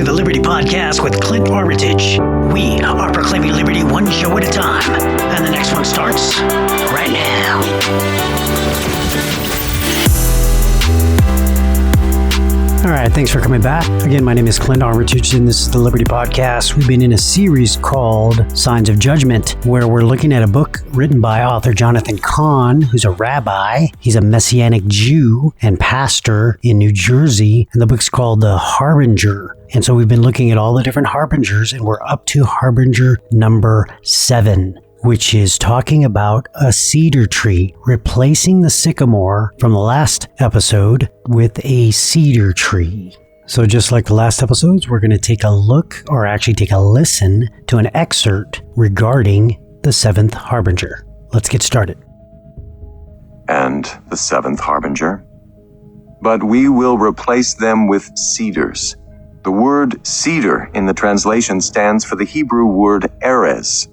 the Liberty Podcast with Clint Armitage. We are proclaiming liberty one show at a time, and the next one starts right now. All right, thanks for coming back. Again, my name is Clint Armitage, and this is the Liberty Podcast. We've been in a series called Signs of Judgment, where we're looking at a book written by author Jonathan Cahn, who's a rabbi. He's a Messianic Jew and pastor in New Jersey, and the book's called The Harbinger. And so we've been looking at all the different harbingers, and we're up to harbinger number 7. Which is talking about a cedar tree, replacing the sycamore from the last episode with a cedar tree. So just like the last episodes, we're going to take a look, or actually take a listen, to an excerpt regarding the 7th harbinger. Let's get started. And the 7th harbinger. But we will replace them with cedars. The word cedar in the translation stands for the Hebrew word erez.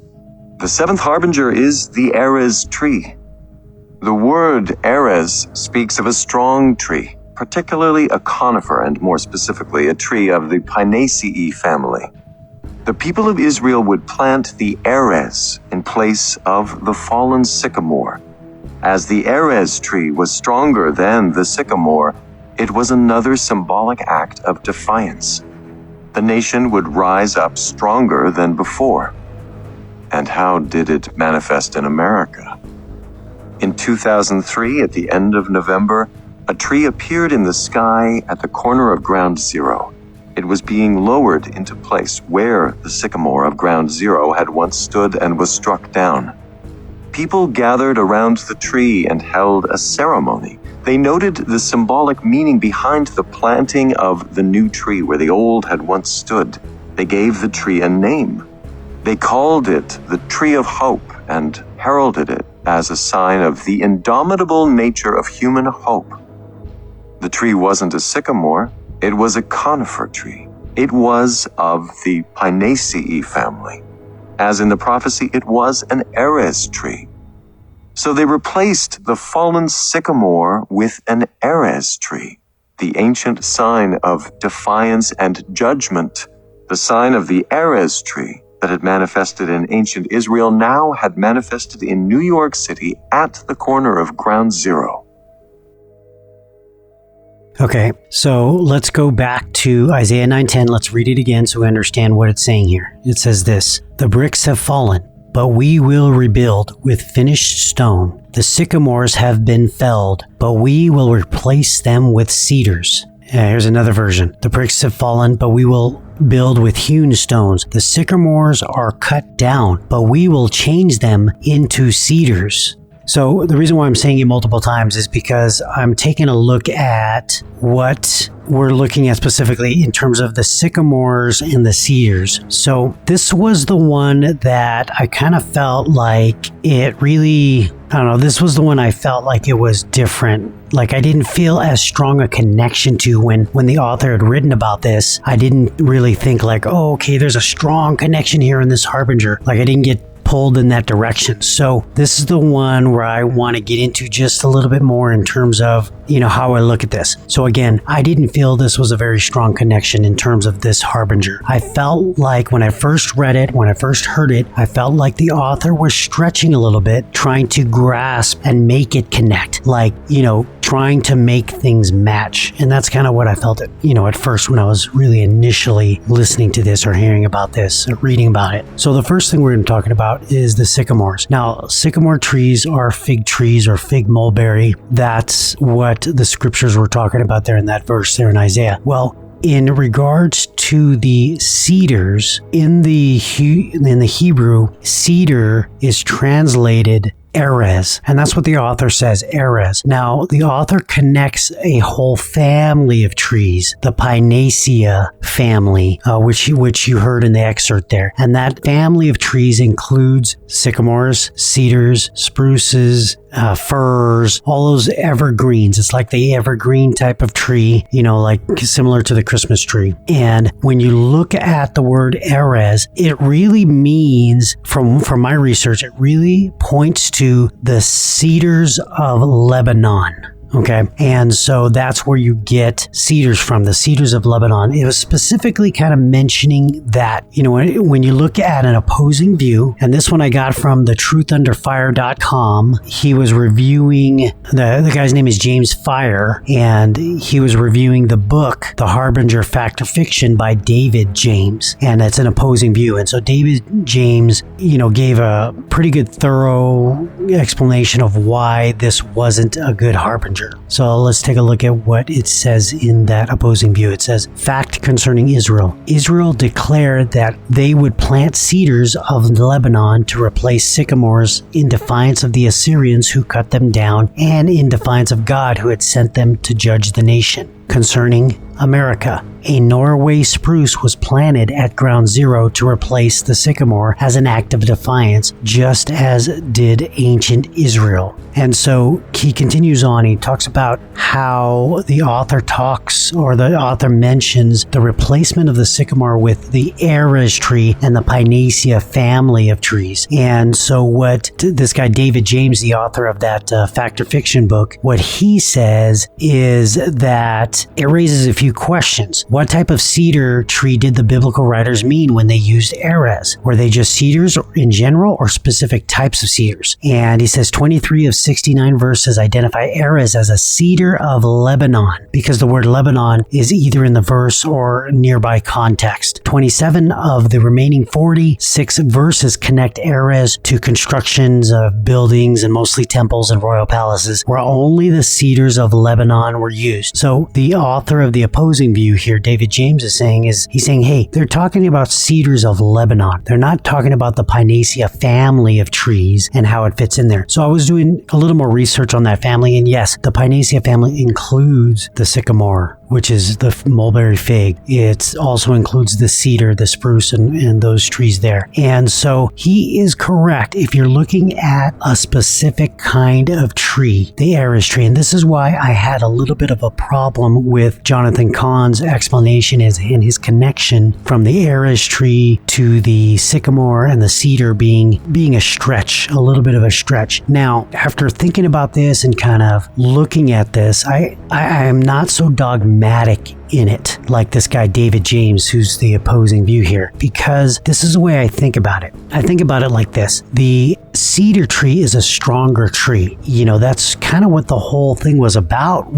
The 7th harbinger is the erez tree. The word erez speaks of a strong tree, particularly a conifer, and more specifically, a tree of the Pinaceae family. The people of Israel would plant the erez in place of the fallen sycamore. As the erez tree was stronger than the sycamore, it was another symbolic act of defiance. The nation would rise up stronger than before. And how did it manifest in America? In 2003, at the end of November, a tree appeared in the sky at the corner of Ground Zero. It was being lowered into place where the sycamore of Ground Zero had once stood and was struck down. People gathered around the tree and held a ceremony. They noted the symbolic meaning behind the planting of the new tree where the old had once stood. They gave the tree a name. They called it the Tree of Hope and heralded it as a sign of the indomitable nature of human hope. The tree wasn't a sycamore, it was a conifer tree. It was of the Pinaceae family. As in the prophecy, it was an erez tree. So they replaced the fallen sycamore with an erez tree, the ancient sign of defiance and judgment. The sign of the erez tree that had manifested in ancient Israel now had manifested in New York City at the corner of Ground Zero. Okay, so let's go back to Isaiah 9:10. Let's read it again so we understand what it's saying here. It says this: "The bricks have fallen, but we will rebuild with finished stone. The sycamores have been felled, but we will replace them with cedars." Here's another version. "The bricks have fallen, but we will build with hewn stones. The sycamores are cut down, but we will change them into cedars." So the reason why I'm saying it multiple times is because I'm taking a look at what we're looking at specifically in terms of the sycamores and the cedars. So this was the one that I kind of felt like it really, this was the one I felt like it was different. Like I didn't feel as strong a connection to when the author had written about this. I didn't really think like, oh, okay, there's a strong connection here in this harbinger. Like I didn't get pulled in that direction. So this is the one where I want to get into just a little bit more in terms of, how I look at this. So again, I didn't feel this was a very strong connection in terms of this harbinger. I felt like when I first read it, when I first heard it, I felt like the author was stretching a little bit, trying to grasp and make it connect. Like, trying to make things match. And that's kind of what I felt at first when I was really initially listening to this or hearing about this, or reading about it. So the first thing we're going to be talking about is the sycamores. Now, sycamore trees are fig trees or fig mulberry. That's what the scriptures were talking about there in that verse there in Isaiah. Well, in regards to the cedars, in the Hebrew, cedar is translated erez, and that's what the author says, erez. Now, the author connects a whole family of trees, the Pinaceae family, which you heard in the excerpt there. And that family of trees includes sycamores, cedars, spruces, firs, all those evergreens. It's like the evergreen type of tree, like similar to the Christmas tree. And when you look at the word erez, it really means, from my research, it really points to the cedars of Lebanon. Okay. And so that's where you get cedars from, the cedars of Lebanon. It was specifically kind of mentioning that, when you look at an opposing view, and this one I got from the truthunderfire.com, he was reviewing, the guy's name is James Fire, and he was reviewing the book, The Harbinger Fact or Fiction by David James, and it's an opposing view. And so David James, gave a pretty good, thorough explanation of why this wasn't a good harbinger. So let's take a look at what it says in that opposing view. It says, fact concerning Israel. Israel declared that they would plant cedars of Lebanon to replace sycamores in defiance of the Assyrians who cut them down and in defiance of God who had sent them to judge the nation. Concerning America, a Norway spruce was planted at ground zero to replace the sycamore as an act of defiance, just as did ancient Israel. And so he continues on. He talks about how the author mentions the replacement of the sycamore with the Erez tree and the Pinacea family of trees. And so what this guy, David James, the author of that fact or fiction book, what he says is that it raises a few questions. What type of cedar tree did the biblical writers mean when they used Erez? Were they just cedars in general or specific types of cedars? And he says 23 of 69 verses identify Erez as a cedar of Lebanon because the word Lebanon is either in the verse or nearby context. 27 of the remaining 46 verses connect Erez to constructions of buildings and mostly temples and royal palaces where only the cedars of Lebanon were used. So the author of the opposing view here, David James, is saying, hey, they're talking about cedars of Lebanon. They're not talking about the Pinacea family of trees and how it fits in there. So I was doing a little more research on that family, and yes, the Pinacea family includes the sycamore, which is the mulberry fig. It also includes the cedar, the spruce, and those trees there. And so he is correct if you're looking at a specific kind of tree, the Erez tree. And this is why I had a little bit of a problem with Jonathan Cahn's explanation and his connection from the Erez tree to the sycamore and the cedar being a stretch, a little bit of a stretch. Now, after thinking about this and kind of looking at this, I am not so dogmatic in it like this guy David James, who's the opposing view here, because this is the way I think about it. I think about it like this. The cedar tree is a stronger tree. That's kind of what the whole thing was about,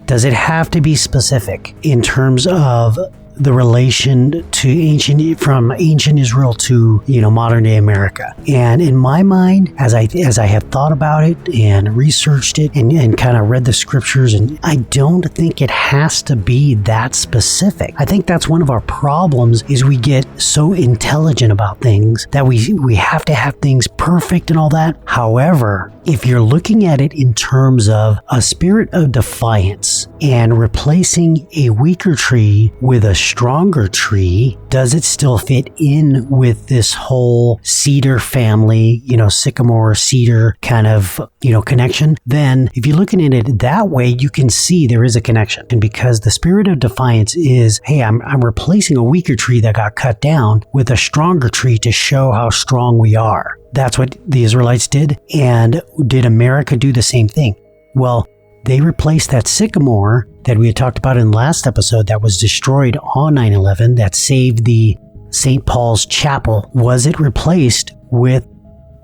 does it have to be specific in terms of the relation to from ancient Israel to, modern day America? And in my mind, as I have thought about it and researched it and kind of read the scriptures, and I don't think it has to be that specific. I think that's one of our problems, is we get so intelligent about things that we have to have things perfect and all that. However, if you're looking at it in terms of a spirit of defiance and replacing a weaker tree with a stronger tree, does it still fit in with this whole cedar family, sycamore, cedar kind of, connection? Then if you're looking at it that way, you can see there is a connection. And because the spirit of defiance is, hey, I'm replacing a weaker tree that got cut down with a stronger tree to show how strong we are. That's what the Israelites did. And did America do the same thing? Well, they replaced that sycamore that we had talked about in the last episode that was destroyed on 9/11, that saved the St. Paul's Chapel. Was it replaced with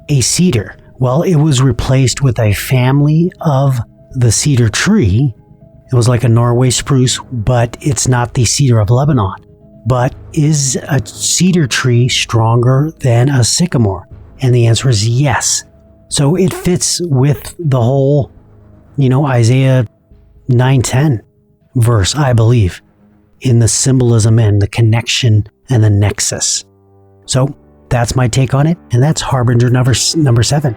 a cedar? Well, it was replaced with a family of the cedar tree. It was like a Norway spruce, but it's not the cedar of Lebanon. But is a cedar tree stronger than a sycamore? And the answer is yes. So it fits with the whole, Isaiah 9:10 verse, I believe, in the symbolism and the connection and the nexus. So that's my take on it, and that's Harbinger number 7.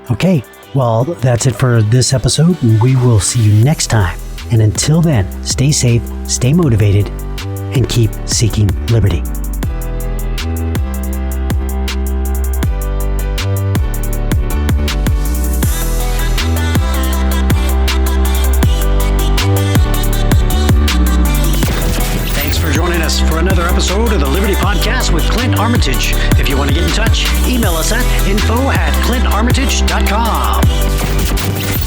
Okay, well, that's it for this episode, and we will see you next time. And until then, stay safe, stay motivated, and keep seeking liberty. For another episode of the Liberty Podcast with Clint Armitage. If you want to get in touch, email us at info@clintarmitage.com.